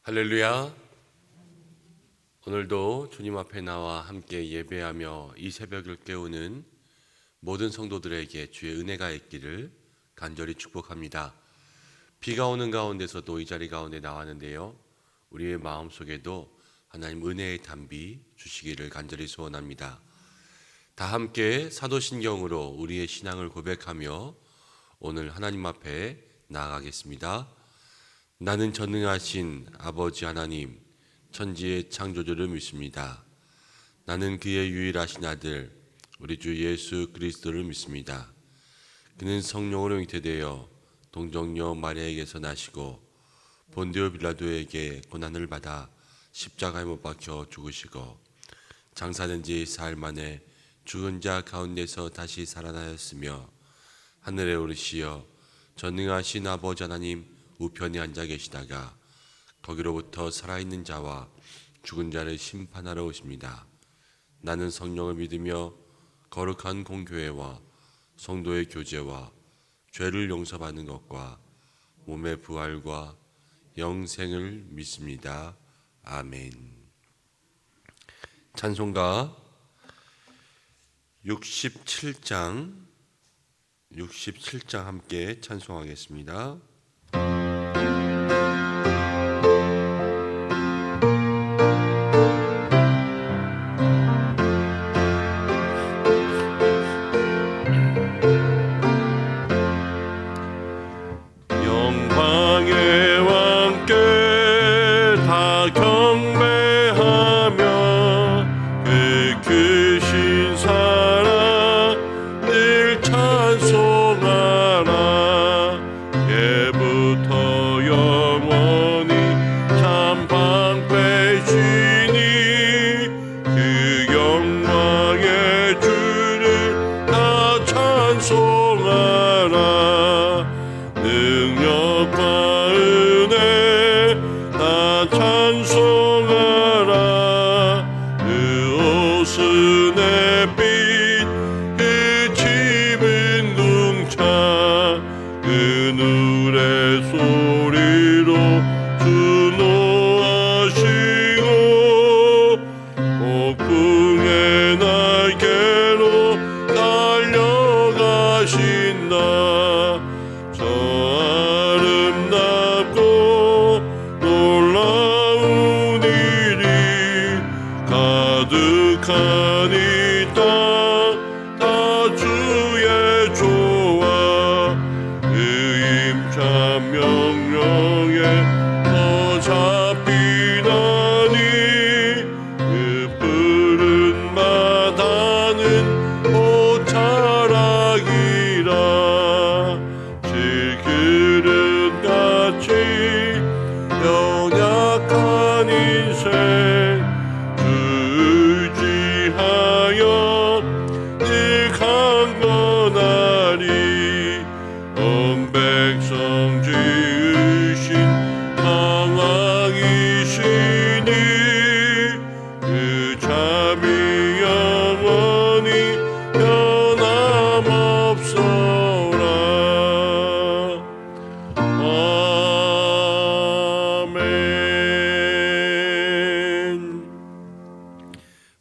할렐루야. 오늘도 주님 앞에 나와 함께 예배하며 이 새벽을 깨우는 모든 성도들에게 주의 은혜가 있기를 간절히 축복합니다. 비가 오는 가운데서도 이 자리 가운데 나왔는데요, 우리의 마음속에도 하나님 은혜의 담비 주시기를 간절히 소원합니다. 다 함께 사도신경으로 우리의 신앙을 고백하며 오늘 하나님 앞에 나아가겠습니다. 나는 전능하신 아버지 하나님, 천지의 창조주를 믿습니다. 나는 그의 유일하신 아들, 우리 주 예수 그리스도를 믿습니다. 그는 성령으로 잉태되어 동정녀 마리아에게서 나시고 본디오 빌라도에게 고난을 받아 십자가에 못 박혀 죽으시고 장사된 지 사흘 만에 죽은 자 가운데서 다시 살아나셨으며 하늘에 오르시어 전능하신 아버지 하나님 우편에 앉아 계시다가 거기로부터 살아있는 자와 죽은 자를 심판하러 오십니다. 나는 성령을 믿으며 거룩한 공교회와 성도의 교제와 죄를 용서받는 것과 몸의 부활과 영생을 믿습니다. 아멘. 찬송가 67장 함께 찬송하겠습니다.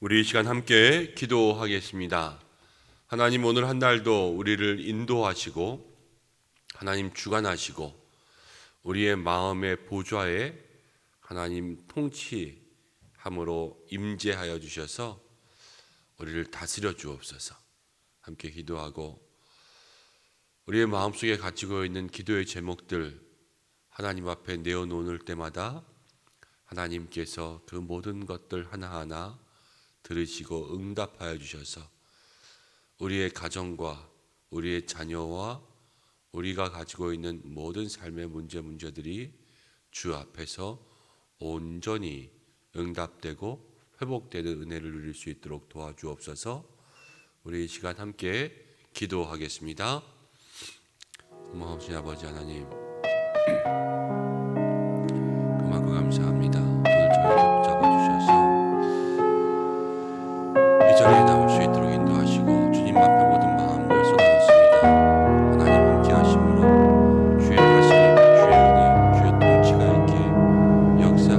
우리 이 시간 함께 기도하겠습니다. 하나님, 오늘 한 날도 우리를 인도하시고 하나님 주관하시고 우리의 마음의 보좌에 하나님 통치함으로 임재하여 주셔서 우리를 다스려 주옵소서. 함께 기도하고 우리의 마음속에 가지고 있는 기도의 제목들 하나님 앞에 내어놓을 때마다 하나님께서 그 모든 것들 하나하나 들으시고 응답하여 주셔서 우리의 가정과 우리의 자녀와 우리가 가지고 있는 모든 삶의 문제들이 주 앞에서 온전히 응답되고 회복되는 은혜를 누릴 수 있도록 도와주옵소서. 우리 이 시간 함께 기도하겠습니다. 고마우신 아버지 하나님, 그만큼 감사합니다. 오늘 저희를 붙잡아주셔서 이 자리에 나올 수 있도록 인도하시고 주님 앞에 모든 마음을 쏟아놓습니다. 하나님 함께 하심으로 주의 다스림, 주의 은혜, 주의 통치가 있게 역사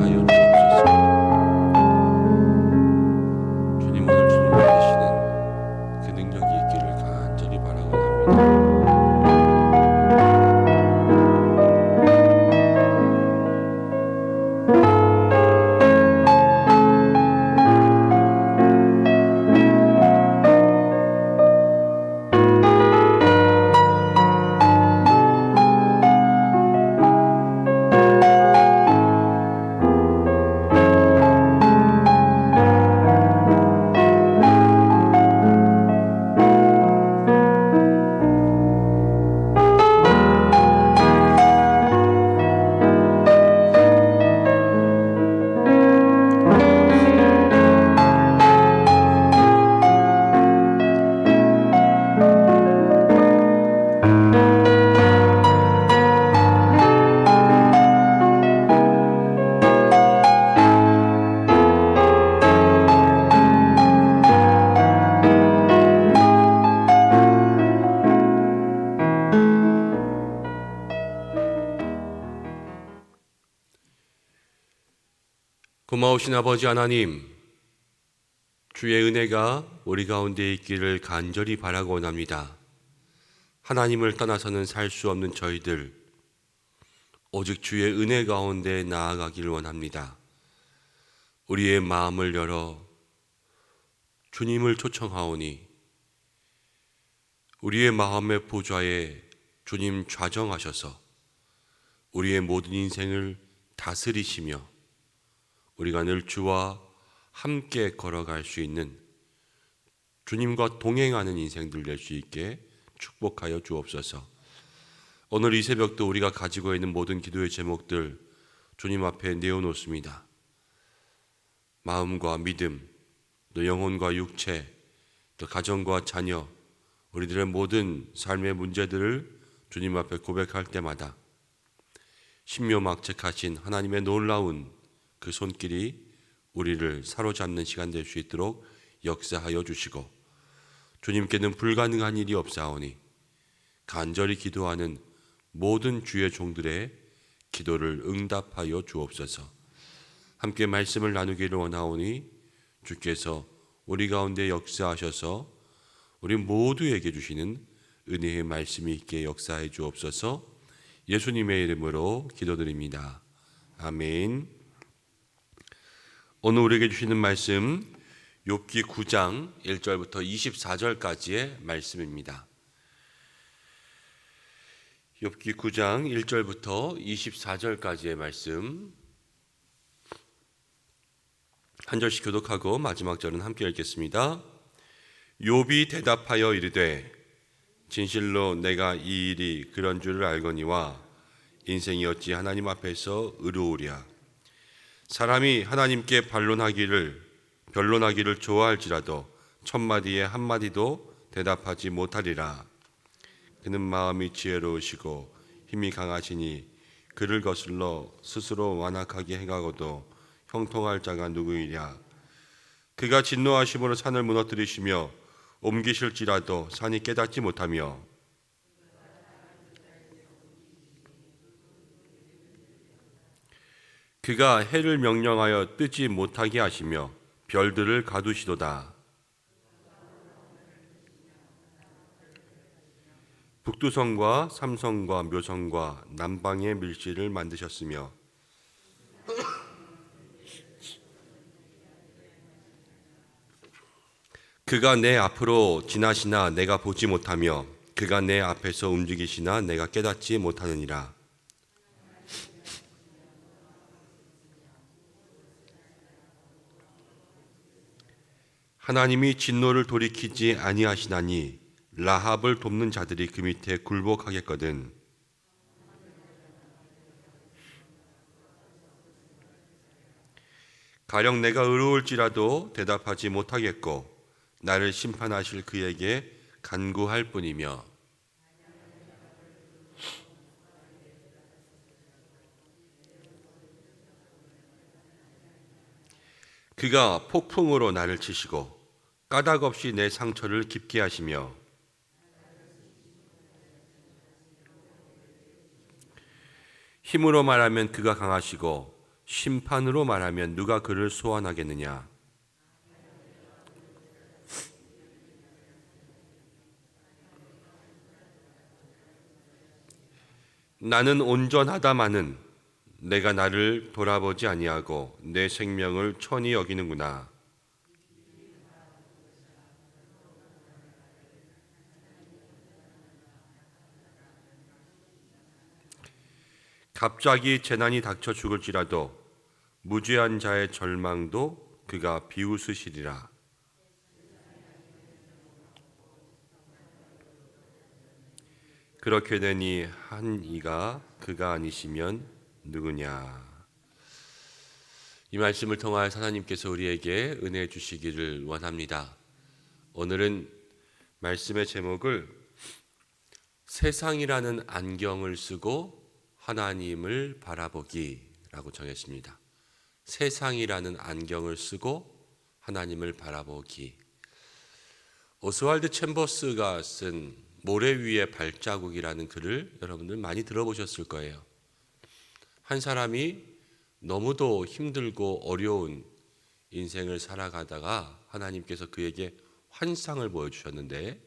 고마우신 아버지 하나님, 주의 은혜가 우리 가운데 있기를 간절히 바라고 원합니다. 하나님을 떠나서는 살 수 없는 저희들, 오직 주의 은혜 가운데 나아가기를 원합니다. 우리의 마음을 열어 주님을 초청하오니 우리의 마음의 보좌에 주님 좌정하셔서 우리의 모든 인생을 다스리시며 우리가 늘 주와 함께 걸어갈 수 있는, 주님과 동행하는 인생들 될 수 있게 축복하여 주옵소서. 오늘 이 새벽도 우리가 가지고 있는 모든 기도의 제목들 주님 앞에 내어놓습니다. 마음과 믿음, 또 영혼과 육체, 또 가정과 자녀, 우리들의 모든 삶의 문제들을 주님 앞에 고백할 때마다 신묘막책하신 하나님의 놀라운 그 손길이 우리를 사로잡는 시간 될 수 있도록 역사하여 주시고, 주님께는 불가능한 일이 없사오니 간절히 기도하는 모든 주의 종들의 기도를 응답하여 주옵소서. 함께 말씀을 나누기를 원하오니 주께서 우리 가운데 역사하셔서 우리 모두에게 주시는 은혜의 말씀이 있게 역사해 주옵소서. 예수님의 이름으로 기도드립니다. 아멘. 오늘 우리에게 주시는 말씀 욥기 9장 1절부터 24절까지의 말씀입니다. 욥기 9장 1절부터 24절까지의 말씀 한 절씩 교독하고 마지막 절은 함께 읽겠습니다. 욥이 대답하여 이르되 진실로 내가 이 일이 그런 줄을 알거니와 인생이 어찌 하나님 앞에서 의로우랴. 사람이 하나님께 변론하기를 좋아할지라도 천마디에 한마디도 대답하지 못하리라. 그는 마음이 지혜로우시고 힘이 강하시니 그를 거슬러 스스로 완악하게 행하고도 형통할 자가 누구이랴. 그가 진노하심으로 산을 무너뜨리시며 옮기실지라도 산이 깨닫지 못하며 그가 해를 명령하여 뜨지 못하게 하시며 별들을 가두시도다. 북두성과 삼성과 묘성과 남방의 밀실을 만드셨으며 그가 내 앞으로 지나시나 내가 보지 못하며 그가 내 앞에서 움직이시나 내가 깨닫지 못하느니라. 하나님이 진노를 돌이키지 아니하시나니 라합을 돕는 자들이 그 밑에 굴복하겠거든. 가령 내가 의로울지라도 대답하지 못하겠고 나를 심판하실 그에게 간구할 뿐이며 그가 폭풍으로 나를 치시고 까닭 없이 내 상처를 깊게 하시며 힘으로 말하면 그가 강하시고 심판으로 말하면 누가 그를 소환하겠느냐. 나는 온전하다마는 내가 나를 돌아보지 아니하고 내 생명을 천히 여기는구나. 갑자기 재난이 닥쳐 죽을지라도 무죄한 자의 절망도 그가 비웃으시리라. 그렇게 되니 한 이가 그가 아니시면 누구냐. 이 말씀을 통하여 하나님께서 우리에게 은혜 주시기를 원합니다. 오늘은 말씀의 제목을 세상이라는 안경을 쓰고 하나님을 바라보기라고 정했습니다. 세상이라는 안경을 쓰고 하나님을 바라보기. 오스왈드 챔버스가 쓴 모래 위의 발자국이라는 글을 여러분들 많이 들어보셨을 거예요. 한 사람이 너무도 힘들고 어려운 인생을 살아가다가 하나님께서 그에게 환상을 보여주셨는데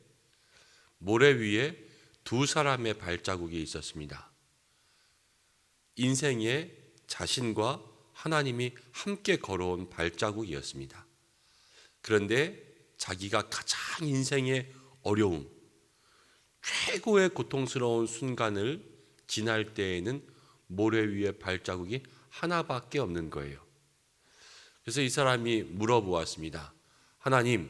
모래 위에 두 사람의 발자국이 있었습니다. 인생에 자신과 하나님이 함께 걸어온 발자국이었습니다. 그런데 자기가 가장 인생의 어려움, 최고의 고통스러운 순간을 지날 때에는 모래 위에 발자국이 하나밖에 없는 거예요. 그래서 이 사람이 물어보았습니다. 하나님,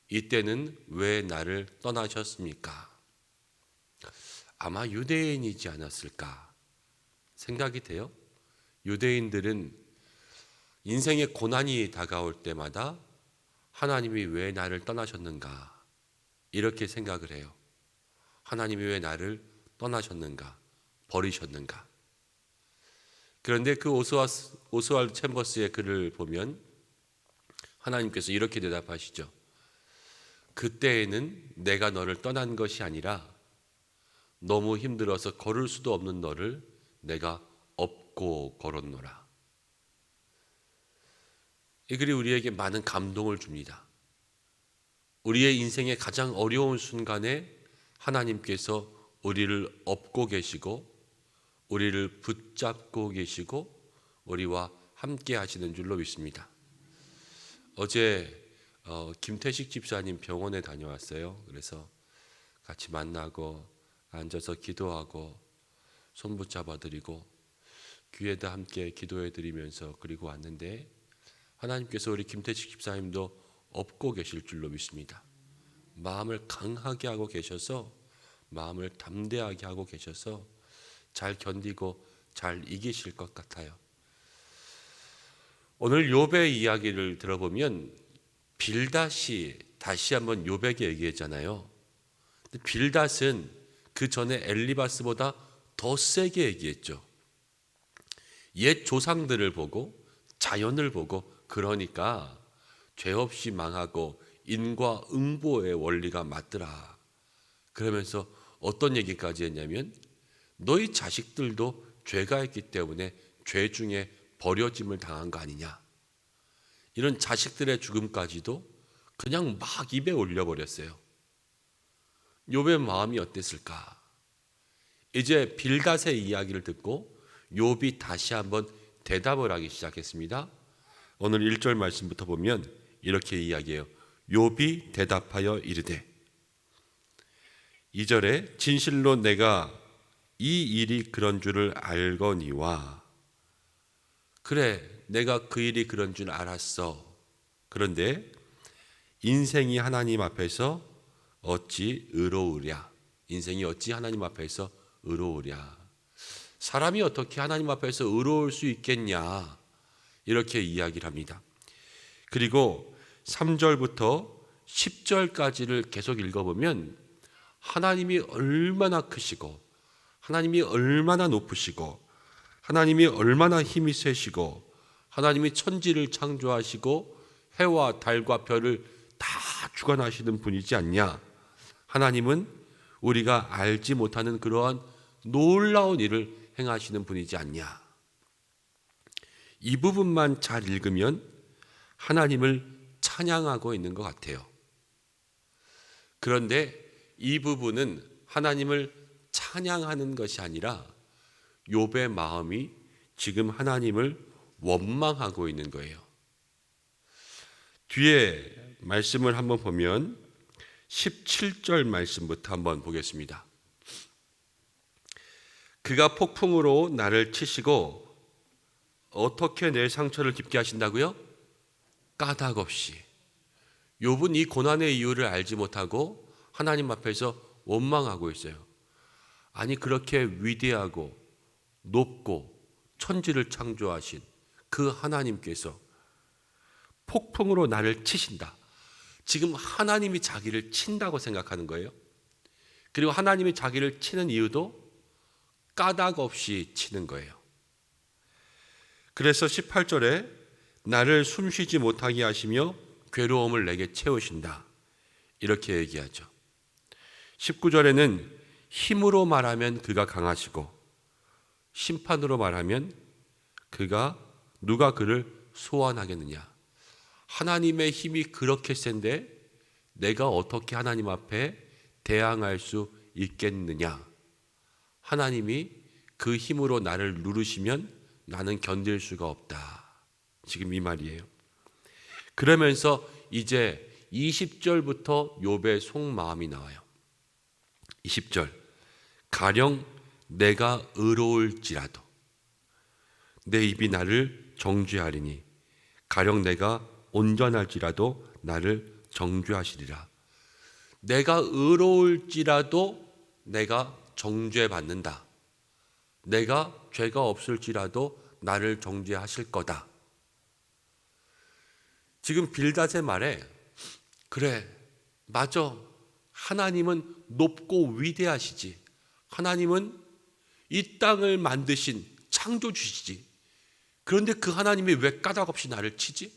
이때는 왜 나를 떠나셨습니까? 아마 유대인이지 않았을까 생각이 돼요. 유대인들은 인생의 고난이 다가올 때마다 하나님이 왜 나를 떠나셨는가 이렇게 생각을 해요. 하나님이 왜 나를 떠나셨는가, 버리셨는가. 그런데 그 오스왈드 챔버스의 글을 보면 하나님께서 이렇게 대답하시죠. 그때에는 내가 너를 떠난 것이 아니라 너무 힘들어서 걸을 수도 없는 너를 내가 업고 걸었노라. 이 글이 우리에게 많은 감동을 줍니다. 우리의 인생의 가장 어려운 순간에 하나님께서 우리를 업고 계시고 우리를 붙잡고 계시고 우리와 함께 하시는 줄로 믿습니다. 어제 김태식 집사님 병원에 다녀왔어요. 그래서 같이 만나고 앉아서 기도하고 손 붙잡아 드리고 귀에다 함께 기도해 드리면서 그리고 왔는데 하나님께서 우리 김태식 집사님도 업고 계실 줄로 믿습니다. 마음을 강하게 하고 계셔서 마음을 담대하게 하고 계셔서 잘 견디고 잘 이기실 것 같아요. 오늘 욥의 이야기를 들어보면 빌닷이 다시 한번 욥에게 얘기했잖아요. 근데 빌닷은 그 전에 엘리바스보다 더 세게 얘기했죠. 옛 조상들을 보고 자연을 보고 그러니까 죄 없이 망하고 인과응보의 원리가 맞더라. 그러면서 어떤 얘기까지 했냐면 너희 자식들도 죄가 있기 때문에 죄 중에 버려짐을 당한 거 아니냐. 이런 자식들의 죽음까지도 그냥 막 입에 올려버렸어요. 욥의 마음이 어땠을까? 이제 빌닷의 이야기를 듣고 욥이 다시 한번 대답을 하기 시작했습니다. 오늘 1절 말씀부터 보면 이렇게 이야기해요. 욥이 대답하여 이르되 2절에 진실로 내가 이 일이 그런 줄을 알거니와 그래 내가 그 일이 그런 줄 알았어. 그런데 인생이 하나님 앞에서 어찌 의로우랴. 인생이 어찌 하나님 앞에서 의로우랴. 사람이 어떻게 하나님 앞에서 의로울 수 있겠냐 이렇게 이야기를 합니다. 그리고 3절부터 10절까지를 계속 읽어보면 하나님이 얼마나 크시고 하나님이 얼마나 높으시고 하나님이 얼마나 힘이 세시고 하나님이 천지를 창조하시고 해와 달과 별을 다 주관하시는 분이지 않냐. 하나님은 우리가 알지 못하는 그러한 놀라운 일을 행하시는 분이지 않냐. 이 부분만 잘 읽으면 하나님을 찬양하고 있는 것 같아요. 그런데 이 부분은 하나님을 찬양하는 것이 아니라 욥의 마음이 지금 하나님을 원망하고 있는 거예요. 뒤에 말씀을 한번 보면 17절 말씀부터 한번 보겠습니다. 그가 폭풍으로 나를 치시고 어떻게 내 상처를 깊게 하신다고요? 까닭 없이. 욥은 이 고난의 이유를 알지 못하고 하나님 앞에서 원망하고 있어요. 아니 그렇게 위대하고 높고 천지를 창조하신 그 하나님께서 폭풍으로 나를 치신다. 지금 하나님이 자기를 친다고 생각하는 거예요. 그리고 하나님이 자기를 치는 이유도 까닭 없이 치는 거예요. 그래서 18절에 나를 숨쉬지 못하게 하시며 괴로움을 내게 채우신다. 이렇게 얘기하죠. 19절에는 힘으로 말하면 그가 강하시고 심판으로 말하면 그가 누가 그를 소환하겠느냐? 하나님의 힘이 그렇게 센데 내가 어떻게 하나님 앞에 대항할 수 있겠느냐? 하나님이 그 힘으로 나를 누르시면 나는 견딜 수가 없다. 지금 이 말이에요. 그러면서 이제 20절부터 욥의 속마음이 나와요. 20절, 가령 내가 의로울지라도 내 입이 나를 정죄하리니 가령 내가 온전할지라도 나를 정죄하시리라. 내가 의로울지라도 내가 정죄받는다. 내가 죄가 없을지라도 나를 정죄하실 거다. 지금 빌닷의 말에 그래, 맞아. 하나님은 높고 위대하시지. 하나님은 이 땅을 만드신 창조주시지. 그런데 그 하나님이 왜 까닭없이 나를 치지?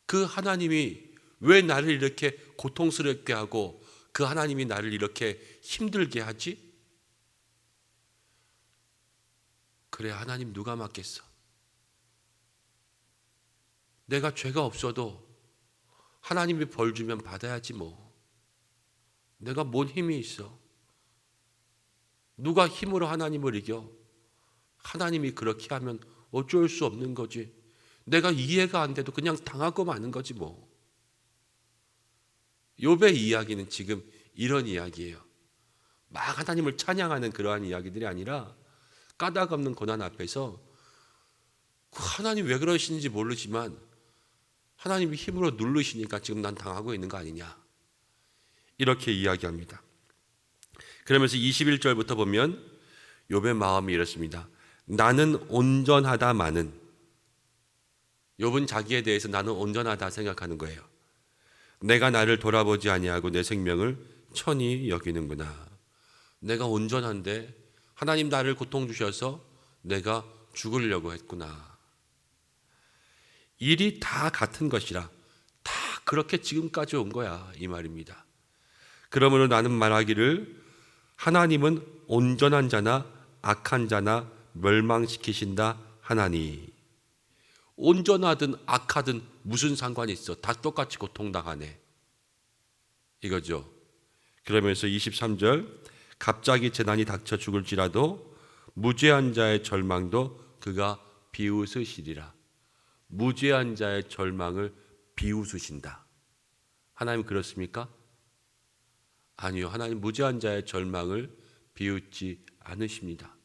그 하나님이 왜 나를 이렇게 고통스럽게 하고 그 하나님이 나를 이렇게 힘들게 하지? 그래, 하나님 누가 맡겠어? 내가 죄가 없어도 하나님이 벌 주면 받아야지 뭐. 내가 뭔 힘이 있어? 누가 힘으로 하나님을 이겨? 하나님이 그렇게 하면 어쩔 수 없는 거지. 내가 이해가 안 돼도 그냥 당하고 마는 거지 뭐. 욥의 이야기는 지금 이런 이야기예요. 막 하나님을 찬양하는 그러한 이야기들이 아니라 까닭 없는 고난 앞에서 하나님 왜 그러시는지 모르지만 하나님이 힘으로 누르시니까 지금 난 당하고 있는 거 아니냐, 이렇게 이야기합니다. 그러면서 21절부터 보면 욥의 마음이 이렇습니다. 나는 온전하다마는, 욥은 자기에 대해서 나는 온전하다 생각하는 거예요. 내가 나를 돌아보지 아니하고 내 생명을 천히 여기는구나. 내가 온전한데 하나님 나를 고통 주셔서 내가 죽으려고 했구나. 일이 다 같은 것이라 다 그렇게 지금까지 온 거야, 이 말입니다. 그러므로 나는 말하기를 하나님은 온전한 자나 악한 자나 멸망시키신다 하나니. 온전하든 악하든 무슨 상관이 있어? 다 똑같이 고통당하네, 이거죠. 그러면서 23절, 갑자기 재난이 닥쳐 죽을지라도 무죄한 자의 절망도 그가 비웃으시리라. 무죄한 자의 절망을 비웃으신다. 하나님 그렇습니까? 아니요, 하나님 무죄한 자의 절망을 비웃지 않으십니다.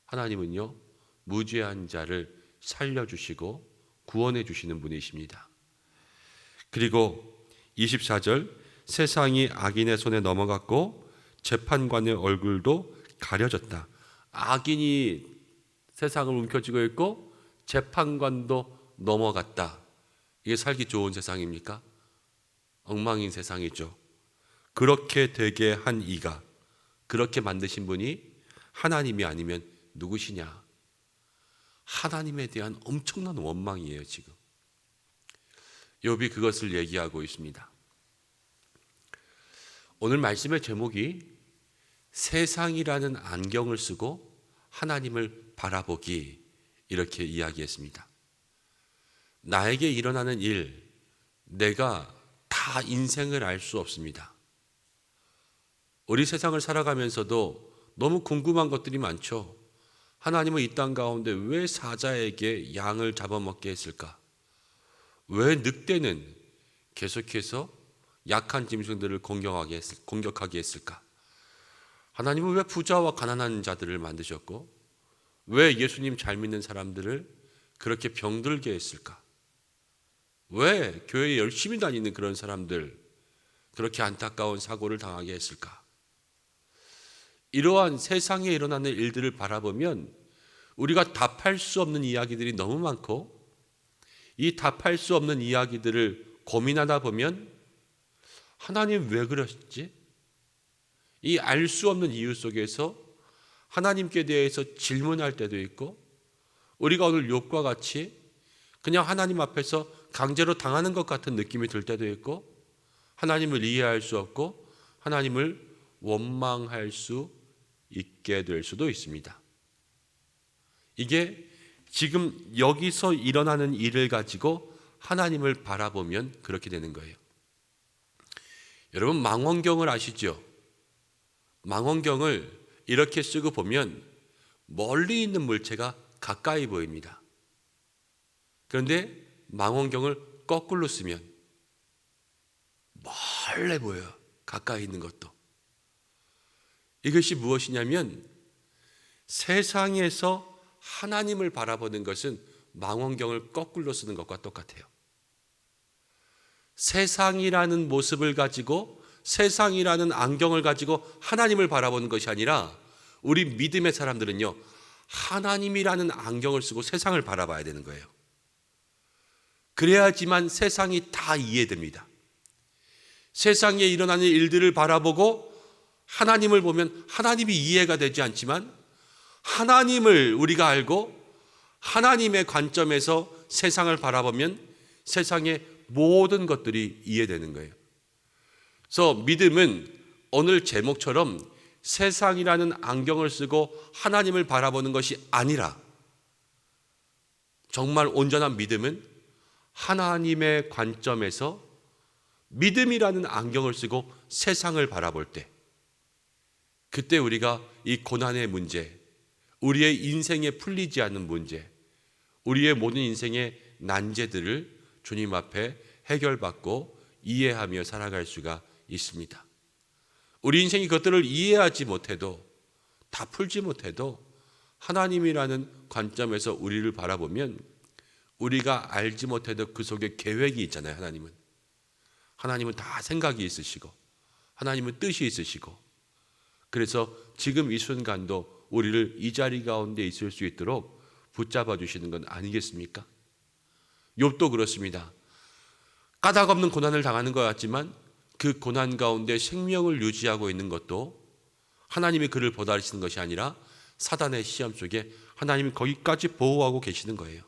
하나님은요, 무죄한 자를 살려주시고 구원해 주시는 분이십니다. 그리고 24절, 세상이 악인의 손에 넘어갔고 재판관의 얼굴도 가려졌다. 악인이 세상을 움켜쥐고 있고 재판관도 넘어갔다. 이게 살기 좋은 세상입니까? 엉망인 세상이죠. 그렇게 되게 한 이가, 그렇게 만드신 분이 하나님이 아니면 누구시냐? 하나님에 대한 엄청난 원망이에요. 지금 욥이 그것을 얘기하고 있습니다. 오늘 말씀의 제목이 세상이라는 안경을 쓰고 하나님을 바라보기, 이렇게 이야기했습니다. 나에게 일어나는 일, 내가 다 인생을 알 수 없습니다. 우리 세상을 살아가면서도 너무 궁금한 것들이 많죠. 하나님은 이 땅 가운데 왜 사자에게 양을 잡아먹게 했을까? 왜 늑대는 계속해서 약한 짐승들을 공격하게 했을까? 하나님은 왜 부자와 가난한 자들을 만드셨고 왜 예수님 잘 믿는 사람들을 그렇게 병들게 했을까? 왜 교회에 열심히 다니는 그런 사람들 그렇게 안타까운 사고를 당하게 했을까? 이러한 세상에 일어나는 일들을 바라보면 우리가 답할 수 없는 이야기들이 너무 많고, 이 답할 수 없는 이야기들을 고민하다 보면 하나님 왜 그러셨지? 이 알 수 없는 이유 속에서 하나님께 대해서 질문할 때도 있고, 우리가 오늘 욥과 같이 그냥 하나님 앞에서 강제로 당하는 것 같은 느낌이 들 때도 있고, 하나님을 이해할 수 없고 하나님을 원망할 수 있게 될 수도 있습니다. 이게 지금 여기서 일어나는 일을 가지고 하나님을 바라보면 그렇게 되는 거예요. 여러분, 망원경을 아시죠? 망원경을 이렇게 쓰고 보면 멀리 있는 물체가 가까이 보입니다. 그런데 망원경을 거꾸로 쓰면 멀리 보여요. 가까이 있는 것도. 이것이 무엇이냐면 세상에서 하나님을 바라보는 것은 망원경을 거꾸로 쓰는 것과 똑같아요. 세상이라는 모습을 가지고, 세상이라는 안경을 가지고 하나님을 바라보는 것이 아니라 우리 믿음의 사람들은요, 하나님이라는 안경을 쓰고 세상을 바라봐야 되는 거예요. 그래야지만 세상이 다 이해됩니다. 세상에 일어나는 일들을 바라보고 하나님을 보면 하나님이 이해가 되지 않지만 하나님을 우리가 알고 하나님의 관점에서 세상을 바라보면 세상의 모든 것들이 이해되는 거예요. 그래서 믿음은 오늘 제목처럼 세상이라는 안경을 쓰고 하나님을 바라보는 것이 아니라 정말 온전한 믿음은 하나님의 관점에서 믿음이라는 안경을 쓰고 세상을 바라볼 때, 그때 우리가 이 고난의 문제, 우리의 인생에 풀리지 않는 문제, 우리의 모든 인생의 난제들을 주님 앞에 해결받고 이해하며 살아갈 수가 있습니다. 우리 인생이 그것들을 이해하지 못해도, 다 풀지 못해도 하나님이라는 관점에서 우리를 바라보면 우리가 알지 못해도 그 속에 계획이 있잖아요. 하나님은 다 생각이 있으시고 하나님은 뜻이 있으시고, 그래서 지금 이 순간도 우리를 이 자리 가운데 있을 수 있도록 붙잡아 주시는 건 아니겠습니까? 욥도 그렇습니다. 까닭 없는 고난을 당하는 것 같지만 그 고난 가운데 생명을 유지하고 있는 것도 하나님이 그를 보살피시는 것이 아니라 사단의 시험 속에 하나님이 거기까지 보호하고 계시는 거예요.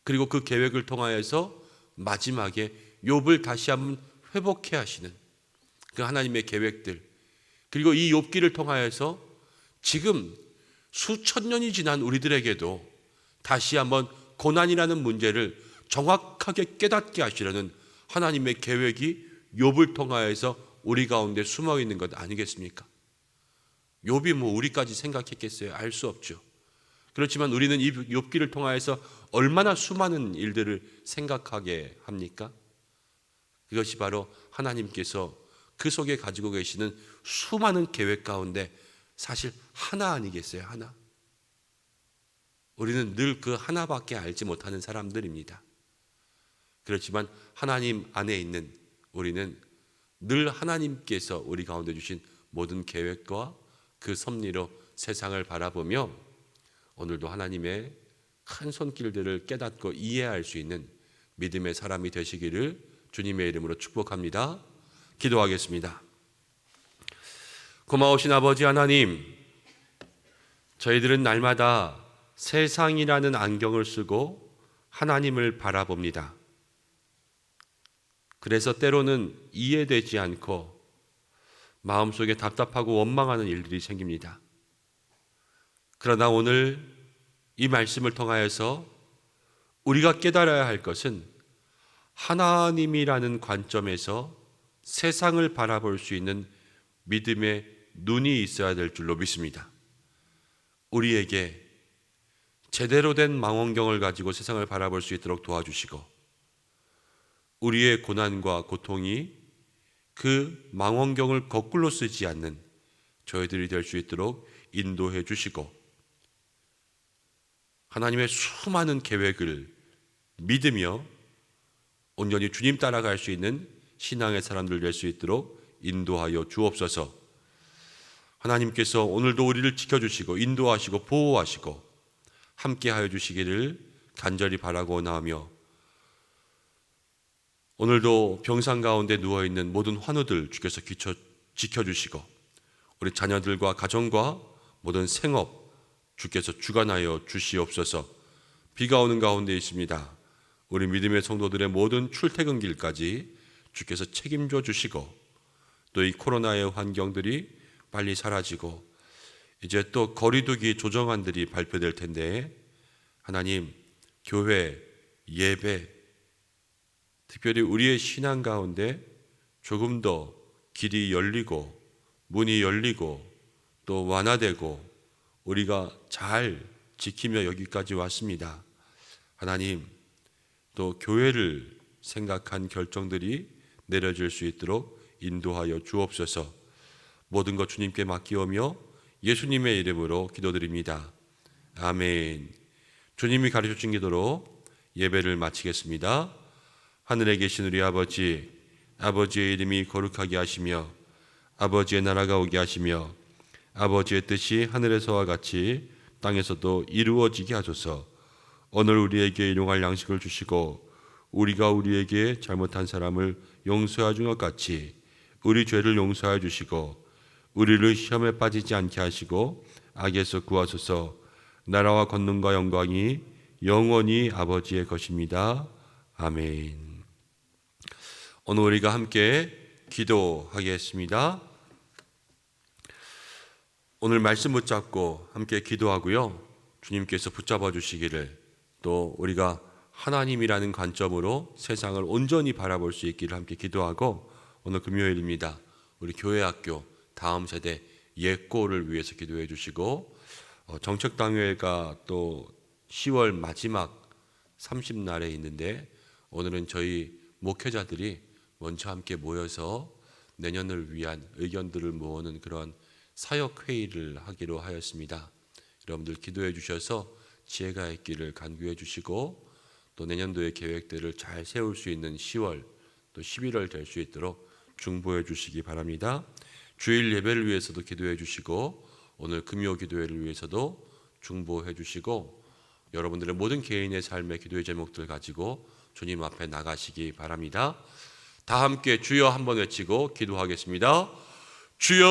그리고 그 계획을 통하여서 마지막에 욥을 다시 한번 회복해 하시는 그 하나님의 계획들, 그리고 이 욥기를 통하여서 지금 수천 년이 지난 우리들에게도 다시 한번 고난이라는 문제를 정확하게 깨닫게 하시려는 하나님의 계획이 욥을 통하여서 우리 가운데 숨어 있는 것 아니겠습니까? 욥이 우리까지 생각했겠어요? 알 수 없죠. 그렇지만 우리는 이 욥기를 통하여서 얼마나 수많은 일들을 생각하게 합니까? 그것이 바로 하나님께서 그 속에 가지고 계시는 수많은 계획 가운데 사실 하나 아니겠어요? 하나. 우리는 늘 그 하나밖에 알지 못하는 사람들입니다. 그렇지만 하나님 안에 있는 우리는 늘 하나님께서 우리 가운데 주신 모든 계획과 그 섭리로 세상을 바라보며 오늘도 하나님의 큰 손길들을 깨닫고 이해할 수 있는 믿음의 사람이 되시기를 주님의 이름으로 축복합니다. 기도하겠습니다. 고마우신 아버지 하나님, 저희들은 날마다 세상이라는 안경을 쓰고 하나님을 바라봅니다. 그래서 때로는 이해되지 않고 마음속에 답답하고 원망하는 일들이 생깁니다. 그러나 오늘 이 말씀을 통하여서 우리가 깨달아야 할 것은 하나님이라는 관점에서 세상을 바라볼 수 있는 믿음의 눈이 있어야 될 줄로 믿습니다. 우리에게 제대로 된 망원경을 가지고 세상을 바라볼 수 있도록 도와주시고, 우리의 고난과 고통이 그 망원경을 거꾸로 쓰지 않는 저희들이 될 수 있도록 인도해 주시고, 하나님의 수많은 계획을 믿으며 온전히 주님 따라갈 수 있는 신앙의 사람들 될 수 있도록 인도하여 주옵소서. 하나님께서 오늘도 우리를 지켜주시고 인도하시고 보호하시고 함께하여 주시기를 간절히 바라고 원하며, 오늘도 병상 가운데 누워있는 모든 환우들 주께서 지켜주시고 우리 자녀들과 가정과 모든 생업 주께서 주관하여 주시옵소서. 비가 오는 가운데 있습니다. 우리 믿음의 성도들의 모든 출퇴근길까지 주께서 책임져 주시고, 또 이 코로나의 환경들이 빨리 사라지고 이제 또 거리두기 조정안들이 발표될 텐데 하나님, 교회, 예배, 특별히 우리의 신앙 가운데 조금 더 길이 열리고 문이 열리고 또 완화되고 우리가 잘 지키며 여기까지 왔습니다. 하나님, 또 교회를 생각한 결정들이 내려질 수 있도록 인도하여 주옵소서. 모든 것 주님께 맡기오며 예수님의 이름으로 기도드립니다. 아멘. 주님이 가르쳐주신 기도로 예배를 마치겠습니다. 하늘에 계신 우리 아버지, 아버지의 이름이 거룩하게 하시며 아버지의 나라가 오게 하시며 아버지의 뜻이 하늘에서와 같이 땅에서도 이루어지게 하소서. 오늘 우리에게 일용할 양식을 주시고 우리가 우리에게 잘못한 사람을 용서해 준 것 같이 우리 죄를 용서해 주시고 우리를 시험에 빠지지 않게 하시고 악에서 구하소서. 나라와 권능과 영광이 영원히 아버지의 것입니다. 아멘. 오늘 우리가 함께 기도하겠습니다. 오늘 말씀 붙잡고 함께 기도하고요. 주님께서 붙잡아 주시기를, 또 우리가 하나님이라는 관점으로 세상을 온전히 바라볼 수 있기를 함께 기도하고, 오늘 금요일입니다. 우리 교회학교 다음 세대 예꼬를 위해서 기도해 주시고, 정책당회가 또 10월 마지막 30날에 있는데 오늘은 저희 목회자들이 먼저 함께 모여서 내년을 위한 의견들을 모으는 그런 사역회의를 하기로 하였습니다. 여러분들 기도해 주셔서 지혜가 있기를 간구해 주시고, 또 내년도의 계획들을 잘 세울 수 있는 10월 또 11월 될 수 있도록 중보해 주시기 바랍니다. 주일 예배를 위해서도 기도해 주시고 오늘 금요 기도회를 위해서도 중보해 주시고, 여러분들의 모든 개인의 삶의 기도의 제목들 가지고 주님 앞에 나가시기 바랍니다. 다 함께 주여 한번 외치고 기도하겠습니다. 주여!